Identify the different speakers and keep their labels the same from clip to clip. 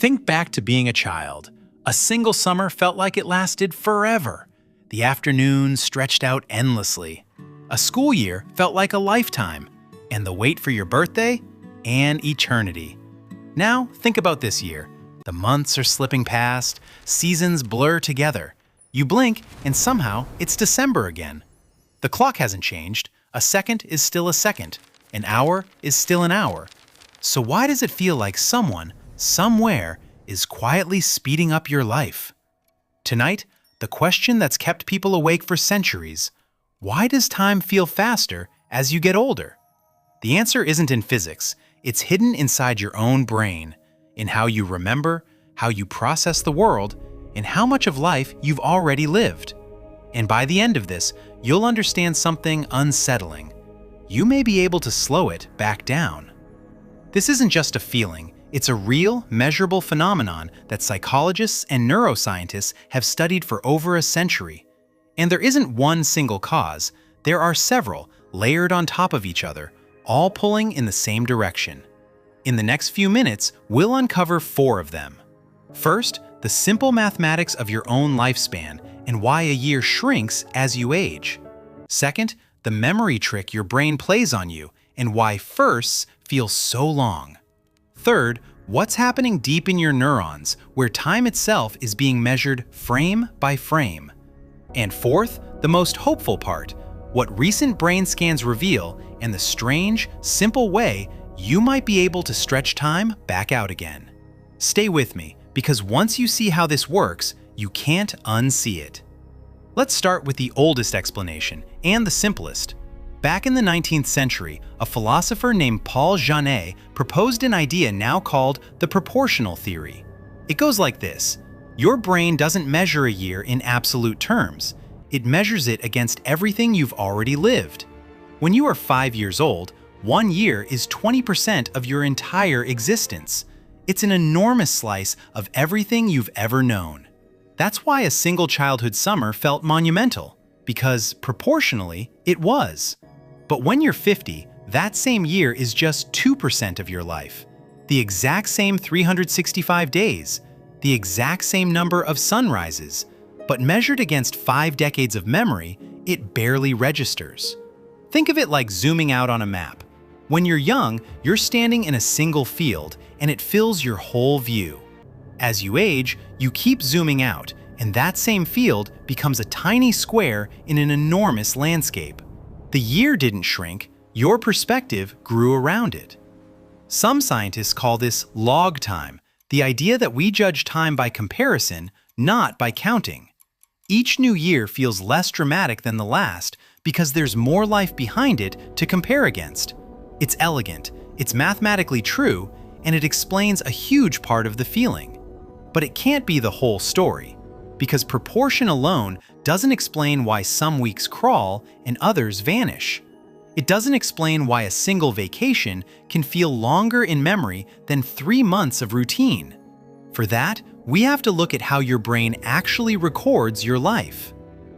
Speaker 1: Think back to being a child. A single summer felt like it lasted forever. The afternoons stretched out endlessly. A school year felt like a lifetime, and the wait for your birthday, an eternity. Now, think about this year. The months are slipping past, seasons blur together. You blink, and somehow it's December again. The clock hasn't changed. A second is still a second. An hour is still an hour. So why does it feel like someone, somewhere, is quietly speeding up your life? Tonight, the question that's kept people awake for centuries: why does time feel faster as you get older? The answer isn't in physics. It's hidden inside your own brain, in how you remember, how you process the world, and how much of life you've already lived. And by the end of this, you'll understand something unsettling. You may be able to slow it back down. This isn't just a feeling. It's a real, measurable phenomenon that psychologists and neuroscientists have studied for over a century. And there isn't one single cause. There are several, layered on top of each other, all pulling in the same direction. In the next few minutes, we'll uncover 4 of them. First, the simple mathematics of your own lifespan and why a year shrinks as you age. Second, the memory trick your brain plays on you and why firsts feel so long. Third, what's happening deep in your neurons, where time itself is being measured frame by frame. And fourth, the most hopeful part, what recent brain scans reveal and the strange, simple way you might be able to stretch time back out again. Stay with me, because once you see how this works, you can't unsee it. Let's start with the oldest explanation, and the simplest. Back in the 19th century, a philosopher named Paul Janet proposed an idea now called the proportional theory. It goes like this: your brain doesn't measure a year in absolute terms. It measures it against everything you've already lived. When you are 5 years old, 1 year is 20% of your entire existence. It's an enormous slice of everything you've ever known. That's why a single childhood summer felt monumental, because proportionally, it was. But when you're 50, that same year is just 2% of your life. The exact same 365 days, the exact same number of sunrises, but measured against 5 decades of memory, it barely registers. Think of it like zooming out on a map. When you're young, you're standing in a single field, and it fills your whole view. As you age, you keep zooming out, and that same field becomes a tiny square in an enormous landscape. The year didn't shrink, your perspective grew around it. Some scientists call this log time, the idea that we judge time by comparison, not by counting. Each new year feels less dramatic than the last because there's more life behind it to compare against. It's elegant, it's mathematically true, and it explains a huge part of the feeling. But it can't be the whole story, because proportion alone doesn't explain why some weeks crawl and others vanish. It doesn't explain why a single vacation can feel longer in memory than 3 months of routine. For that, we have to look at how your brain actually records your life.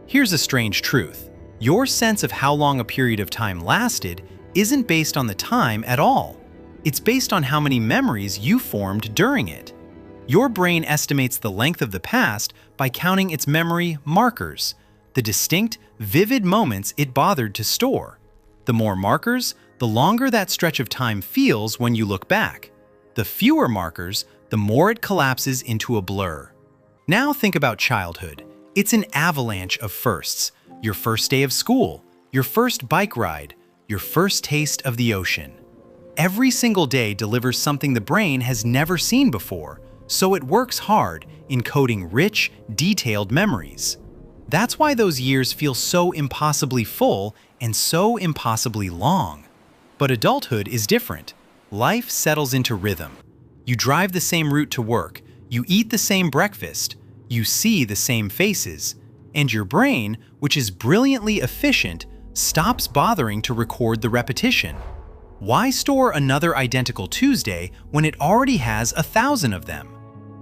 Speaker 1: Here's a strange truth. Your sense of how long a period of time lasted isn't based on the time at all. It's based on how many memories you formed during it. Your brain estimates the length of the past by counting its memory markers, the distinct, vivid moments it bothered to store. The more markers, the longer that stretch of time feels when you look back. The fewer markers, the more it collapses into a blur. Now think about childhood. It's an avalanche of firsts. Your first day of school, your first bike ride, your first taste of the ocean. Every single day delivers something the brain has never seen before, so it works hard, encoding rich, detailed memories. That's why those years feel so impossibly full and so impossibly long. But adulthood is different. Life settles into rhythm. You drive the same route to work, you eat the same breakfast, you see the same faces, and your brain, which is brilliantly efficient, stops bothering to record the repetition. Why store another identical Tuesday when it already has 1,000 of them?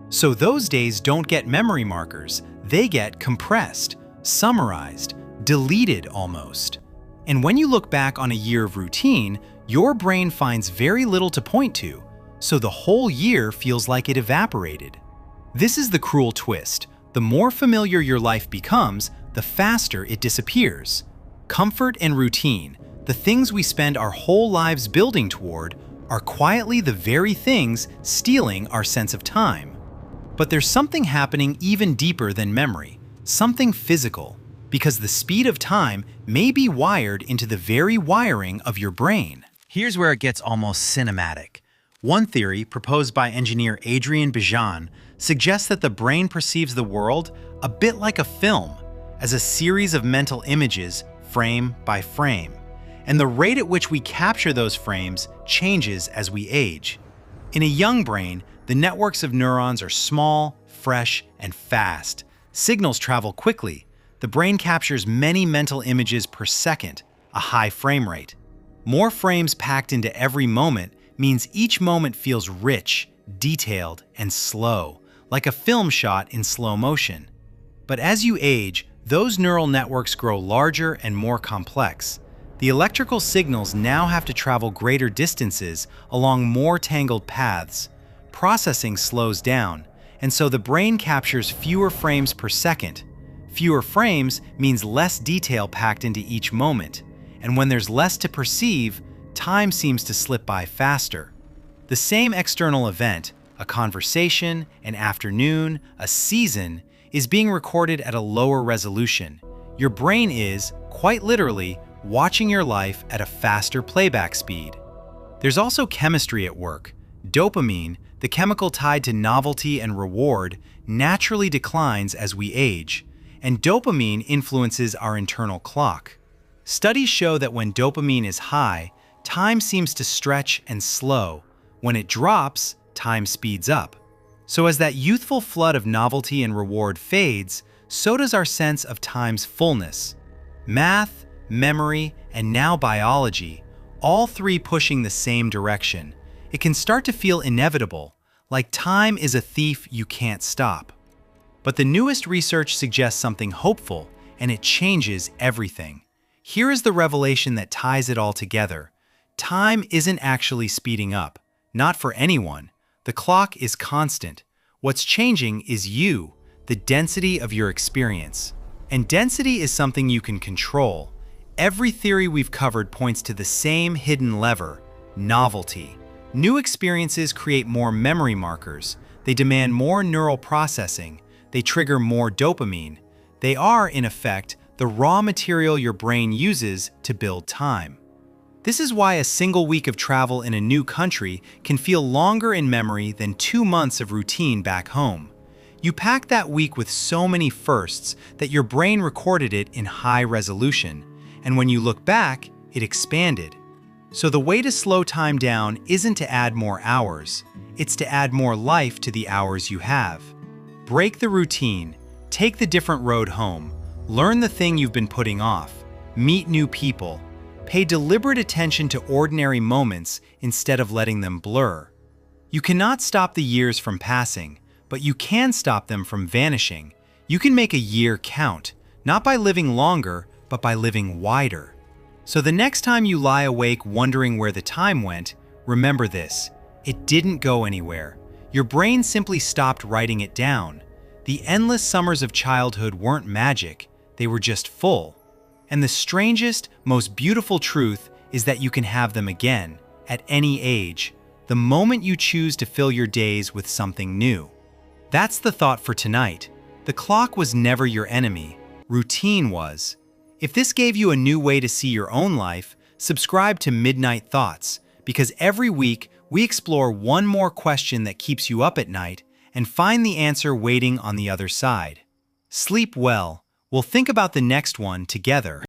Speaker 1: So those days don't get memory markers, they get compressed, summarized, deleted almost. And when you look back on a year of routine, your brain finds very little to point to. so the whole year feels like it evaporated. This is the cruel twist. The more familiar your life becomes, the faster it disappears. Comfort and routine, the things we spend our whole lives building toward, are quietly the very things stealing our sense of time. But there's something happening even deeper than memory, something physical, because the speed of time may be wired into the very wiring of your brain. Here's where it gets almost cinematic. One theory, proposed by engineer Adrian Bijan, suggests that the brain perceives the world a bit like a film, as a series of mental images, frame by frame. And the rate at which we capture those frames changes as we age. In a young brain, the networks of neurons are small, fresh, and fast. Signals travel quickly. The brain captures many mental images per second, a high frame rate. More frames packed into every moment means each moment feels rich, detailed, and slow, like a film shot in slow motion. But as you age, those neural networks grow larger and more complex. The electrical signals now have to travel greater distances along more tangled paths. Processing slows down, and so the brain captures fewer frames per second. Fewer frames means less detail packed into each moment, and when there's less to perceive, time seems to slip by faster. The same external event, a conversation, an afternoon, a season, is being recorded at a lower resolution. Your brain is, quite literally, watching your life at a faster playback speed. There's also chemistry at work. Dopamine, the chemical tied to novelty and reward, naturally declines as we age, and dopamine influences our internal clock. Studies show that when dopamine is high, time seems to stretch and slow. When it drops, time speeds up. So as that youthful flood of novelty and reward fades, so does our sense of time's fullness. Math, memory, and now biology, all three pushing the same direction. It can start to feel inevitable, like time is a thief you can't stop. But the newest research suggests something hopeful, and it changes everything. Here is the revelation that ties it all together. Time isn't actually speeding up, not for anyone. The clock is constant. What's changing is you, the density of your experience. And density is something you can control. Every theory we've covered points to the same hidden lever: novelty. New experiences create more memory markers. They demand more neural processing. They trigger more dopamine. They are, in effect, the raw material your brain uses to build time. This is why a single week of travel in a new country can feel longer in memory than 2 months of routine back home. You pack that week with so many firsts that your brain recorded it in high resolution, and when you look back, it expanded. So the way to slow time down isn't to add more hours, it's to add more life to the hours you have. Break the routine, take the different road home, learn the thing you've been putting off, meet new people, pay deliberate attention to ordinary moments instead of letting them blur. You cannot stop the years from passing, but you can stop them from vanishing. You can make a year count, not by living longer, but by living wider. So the next time you lie awake wondering where the time went, remember this: it didn't go anywhere. Your brain simply stopped writing it down. The endless summers of childhood weren't magic, they were just full. And the strangest, most beautiful truth is that you can have them again, at any age, the moment you choose to fill your days with something new. That's the thought for tonight. The clock was never your enemy, routine was. If this gave you a new way to see your own life, subscribe to Midnight Thoughts, because every week we explore one more question that keeps you up at night and find the answer waiting on the other side. Sleep well. We'll think about the next one together.